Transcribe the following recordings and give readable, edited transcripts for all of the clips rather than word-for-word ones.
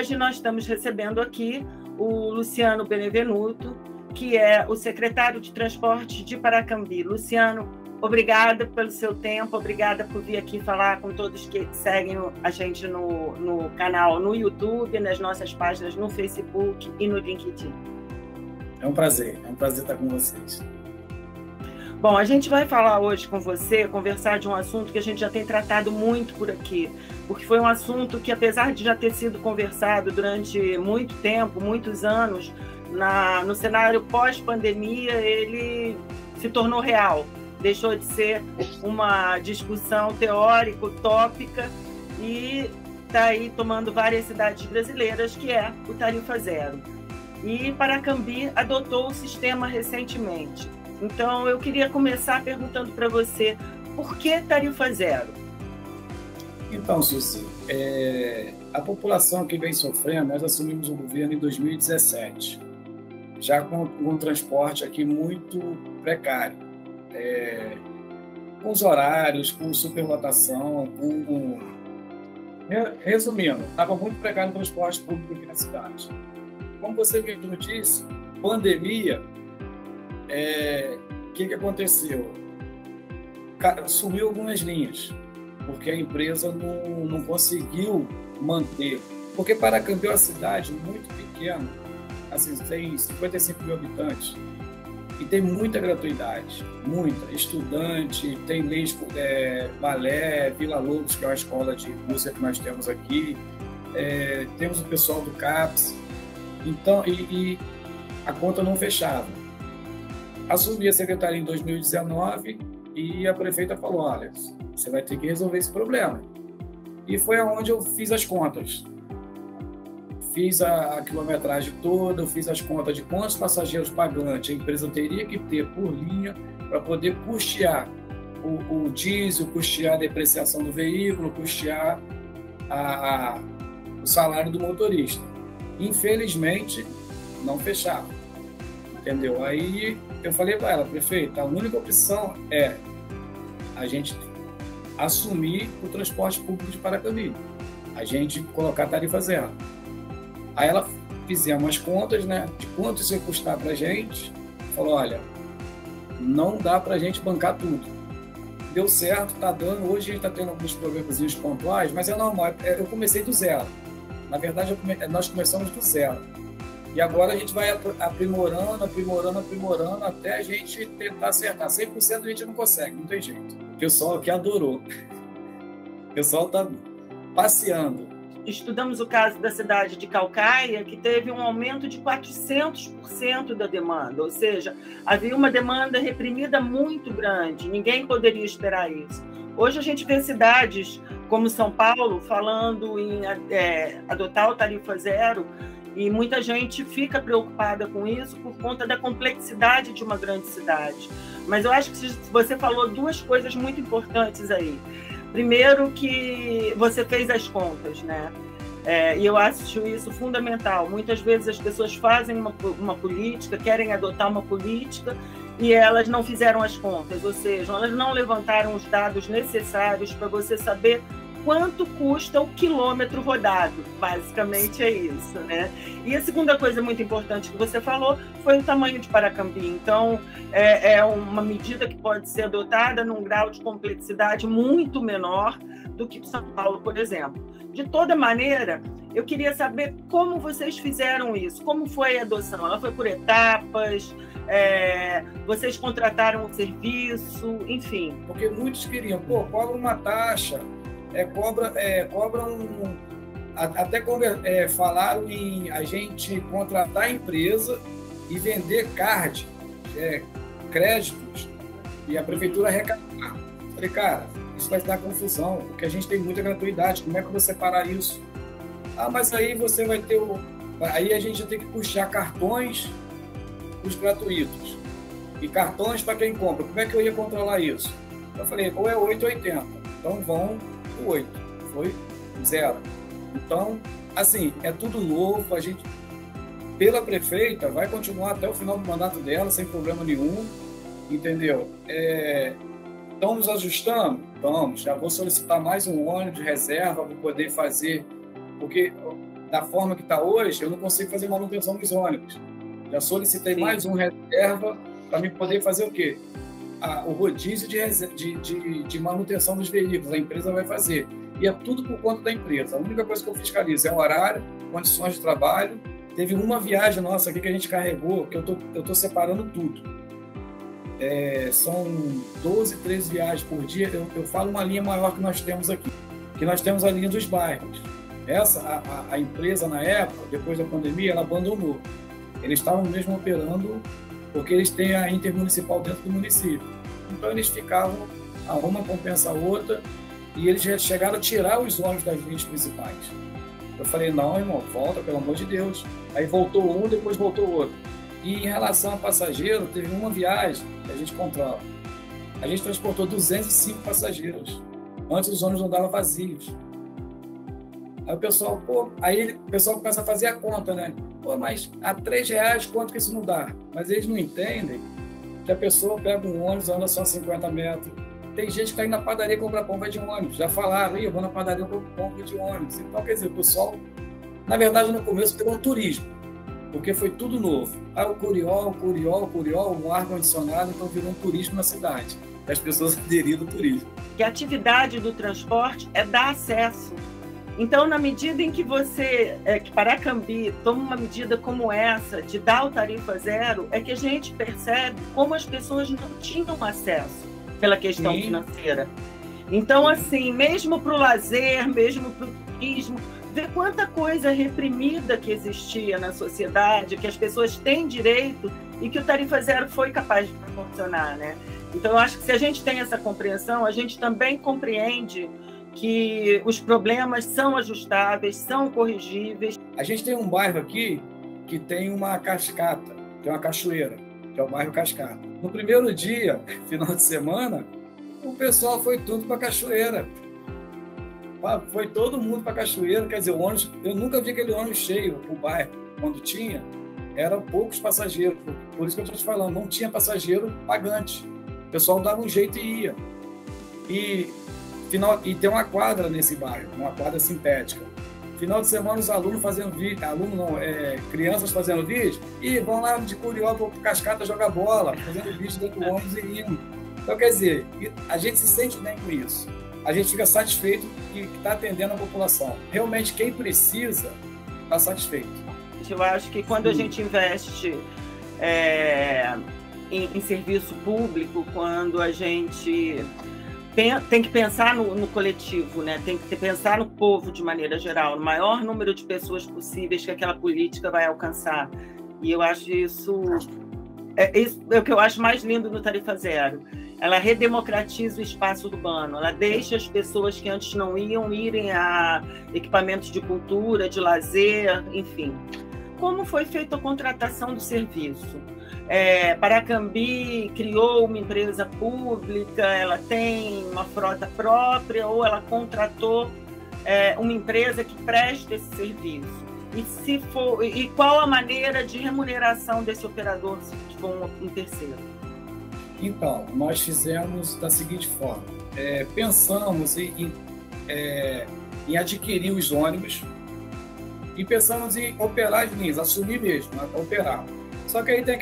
hoje nós estamos recebendo aqui o Luciano Benevenuto, que é o secretário de Transporte de Paracambi. Luciano, obrigada pelo seu tempo, obrigada por vir aqui falar com todos que seguem a gente no canal no YouTube, nas nossas páginas no Facebook e no LinkedIn. É um prazer estar com vocês. Bom, a gente vai falar hoje com você, conversar de um assunto que a gente já tem tratado muito por aqui, porque foi um assunto que, apesar de já ter sido conversado durante muito tempo, muitos anos, no cenário pós-pandemia, ele se tornou real, deixou de ser uma discussão teórica, utópica, e está aí tomando várias cidades brasileiras, que é o Tarifa Zero. E Paracambi adotou o sistema recentemente. Então, eu queria começar perguntando para você, por que Tarifa Zero? Então, Suzy, a população que vem sofrendo, nós assumimos o governo em 2017, já com um transporte aqui muito precário, com os horários, com superlotação, resumindo, estava muito precário o transporte público aqui na cidade. Como você mesmo disse, pandemia, que aconteceu? Sumiu algumas linhas, porque a empresa não conseguiu manter. Porque Paracambi é uma cidade muito pequena, assim, tem 55 mil habitantes, e tem muita gratuidade, muita. Estudante, tem leis, balé, Vila Lobos, que é uma escola de música que nós temos aqui, temos o pessoal do CAPS, então, e a conta não fechava. Assumi a secretaria em 2019 e a prefeita falou, olha, você vai ter que resolver esse problema. E foi aonde eu fiz as contas. Fiz a quilometragem toda, eu fiz as contas de quantos passageiros pagantes a empresa teria que ter por linha para poder custear o diesel, custear a depreciação do veículo, custear o salário do motorista. Infelizmente, não fechava. Entendeu? Aí eu falei para ela, prefeita, a única opção é a gente assumir o transporte público de Paracambi, a gente colocar tarifa zero. Aí ela fizemos as contas, né, de quanto isso ia custar para a gente, falou, olha, não dá para a gente bancar tudo. Deu certo, está dando, hoje a gente está tendo alguns problemas pontuais, mas é normal, eu comecei do zero. Na verdade, nós começamos do zero. E agora a gente vai aprimorando, até a gente tentar acertar. 100% a gente não consegue, não tem jeito. O pessoal aqui adorou. O pessoal está passeando. Estudamos o caso da cidade de Caucaia, que teve um aumento de 400% da demanda, ou seja, havia uma demanda reprimida muito grande, ninguém poderia esperar isso. Hoje a gente vê cidades como São Paulo falando em adotar o Tarifa Zero, e muita gente fica preocupada com isso por conta da complexidade de uma grande cidade. Mas eu acho que você falou duas coisas muito importantes aí. Primeiro, que você fez as contas, né? E eu acho isso fundamental. Muitas vezes as pessoas fazem uma política, querem adotar uma política, e elas não fizeram as contas, ou seja, elas não levantaram os dados necessários para você saber quanto custa o quilômetro rodado. Basicamente é isso, né? E a segunda coisa muito importante que você falou foi o tamanho de Paracambi. Então, é uma medida que pode ser adotada num grau de complexidade muito menor do que São Paulo, por exemplo. De toda maneira, eu queria saber como vocês fizeram isso, como foi a adoção? Ela foi por etapas? Vocês contrataram um serviço? Enfim. Porque muitos queriam, cobra uma taxa, falaram em a gente contratar a empresa e vender card, créditos, e a prefeitura arrecadar. Falei, cara, isso vai dar confusão, porque a gente tem muita gratuidade, como é que eu vou separar isso? Mas aí você vai ter aí a gente vai ter que puxar cartões os gratuitos e cartões para quem compra. Como é que eu ia controlar isso? Eu falei, ou é 8 ou 80. Então vão o 8. Foi 0. Então, assim, é tudo novo. A gente, pela prefeita, vai continuar até o final do mandato dela, sem problema nenhum. Entendeu? Estamos ajustando? Estamos. Já vou solicitar mais um ônibus de reserva para poder fazer, porque da forma que está hoje, eu não consigo fazer manutenção dos ônibus. Já solicitei mais um reserva para me poder fazer o quê? O rodízio de manutenção dos veículos. A empresa vai fazer. E é tudo por conta da empresa. A única coisa que eu fiscalizo é o horário, condições de trabalho. Teve uma viagem nossa aqui que a gente carregou, que eu tô separando tudo. São 12, 13 viagens por dia. Eu falo uma linha maior que nós temos aqui, que nós temos a linha dos bairros. A empresa, na época, depois da pandemia, ela abandonou. Eles estavam mesmo operando porque eles têm a intermunicipal dentro do município. Então, eles ficavam, uma compensa a outra, e eles já chegaram a tirar os ônibus das linhas principais. Eu falei, não, irmão, volta, pelo amor de Deus. Aí voltou um, depois voltou outro. E em relação a passageiro, teve uma viagem que a gente controla. A gente transportou 205 passageiros. Antes os ônibus andavam vazios. Aí o pessoal, o pessoal começa a fazer a conta, né? Mas a R$3 quanto que isso não dá? Mas eles não entendem que a pessoa pega um ônibus, anda só 50 metros. Tem gente que está indo na padaria comprar pão, vai de ônibus. Já falaram, eu vou na padaria comprar pão, vai de ônibus. Então, quer dizer, o pessoal, na verdade, no começo pegou um turismo, porque foi tudo novo. O Curiol, um ar-condicionado, então virou um turismo na cidade. E as pessoas aderiram ao turismo. Que a atividade do transporte é dar acesso. Então, na medida em que que Paracambi toma uma medida como essa, de dar o tarifa zero, é que a gente percebe como as pessoas não tinham acesso pela questão financeira. Então, assim, mesmo para o lazer, mesmo para o turismo, ver quanta coisa reprimida que existia na sociedade, que as pessoas têm direito e que o tarifa zero foi capaz de proporcionar, né? Então, eu acho que se a gente tem essa compreensão, a gente também compreende que os problemas são ajustáveis, são corrigíveis. A gente tem um bairro aqui que tem uma cascata, tem uma cachoeira, que é o bairro Cascata. No primeiro dia, final de semana, o pessoal foi tudo para a cachoeira. Foi todo mundo para a cachoeira, quer dizer, o ônibus, eu nunca vi aquele ônibus cheio, o bairro, quando tinha, eram poucos passageiros. Por isso que eu estou te falando, não tinha passageiro pagante. O pessoal dava um jeito e ia. E tem uma quadra nesse bairro, uma quadra sintética. Final de semana, os alunos fazendo vídeo, crianças fazendo vídeo, e vão lá de Curió para Cascata jogar bola, fazendo vídeo dentro do ônibus e indo. Então, quer dizer, a gente se sente bem com isso. A gente fica satisfeito que está atendendo a população. Realmente, quem precisa está satisfeito. Eu acho que quando a gente investe em serviço público, quando a gente tem que pensar no coletivo, né? Tem que pensar no povo de maneira geral, no maior número de pessoas possíveis que aquela política vai alcançar. E eu acho isso é o que eu acho mais lindo no Tarifa Zero. Ela redemocratiza o espaço urbano, ela deixa as pessoas que antes não iam irem a equipamentos de cultura, de lazer, enfim. Como foi feita a contratação do serviço? Paracambi criou uma empresa pública, ela tem uma frota própria ou ela contratou uma empresa que presta esse serviço? E qual a maneira de remuneração desse operador se for um terceiro? Então, nós fizemos da seguinte forma, pensamos em adquirir os ônibus e pensamos em operar as linhas, assumir mesmo, operar. Só que aí tem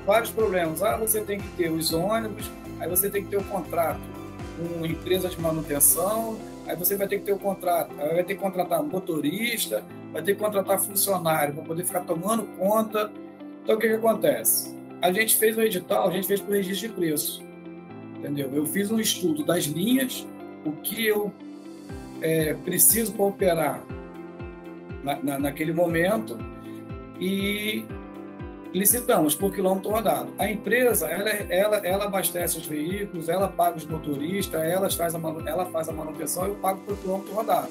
vários problemas. Você tem que ter os ônibus, aí você tem que ter o contrato com empresa de manutenção, aí você vai ter que ter o contrato, aí vai ter que contratar motorista, vai ter que contratar funcionário para poder ficar tomando conta. Então, o que acontece? A gente fez um edital, a gente fez por registro de preço, entendeu? Eu fiz um estudo das linhas, o que eu preciso para operar naquele momento e licitamos por quilômetro rodado. A empresa, ela abastece os veículos, ela paga os motoristas, ela faz a manutenção e eu pago por quilômetro rodado.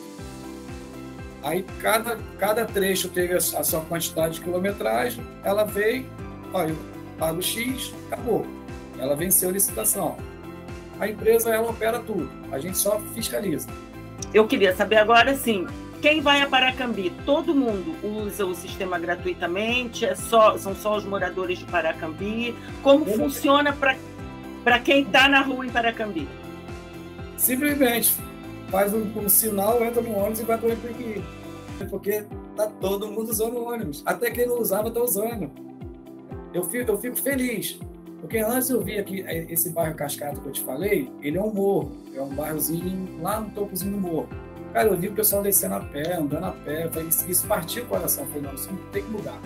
Aí cada trecho teve a sua quantidade de quilometragem, ela veio, eu pago X, acabou. Ela venceu a licitação. A empresa, ela opera tudo, a gente só fiscaliza. Eu queria saber agora, sim, quem vai a Paracambi? Todo mundo usa o sistema gratuitamente? São só os moradores de Paracambi? Como funciona para quem está na rua em Paracambi? Simplesmente faz um sinal, entra no ônibus e vai para o Replique. porque tá todo mundo usando ônibus. Até quem não usava está usando. Eu fico feliz, porque antes eu vi aqui, esse bairro Cascata que eu te falei, ele é um morro, é um bairrozinho lá no topozinho do morro. Cara, eu vi o pessoal descendo a pé, andando a pé, isso partiu o coração, eu falei, não, isso tem que mudar.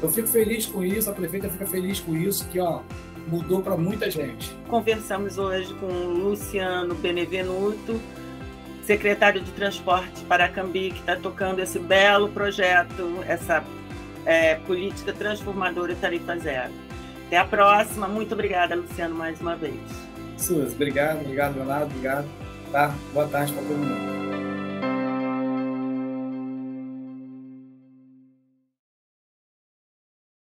Eu fico feliz com isso, a prefeita fica feliz com isso, que ó, mudou para muita gente. Conversamos hoje com o Luciano Benevenuto, secretário de Transporte Paracambi, que está tocando esse belo projeto, essa política transformadora Tarifa Zero. Até a próxima. Muito obrigada, Luciano, mais uma vez. Suzy, obrigado, Leonardo, obrigado. Tá? Boa tarde para todo mundo.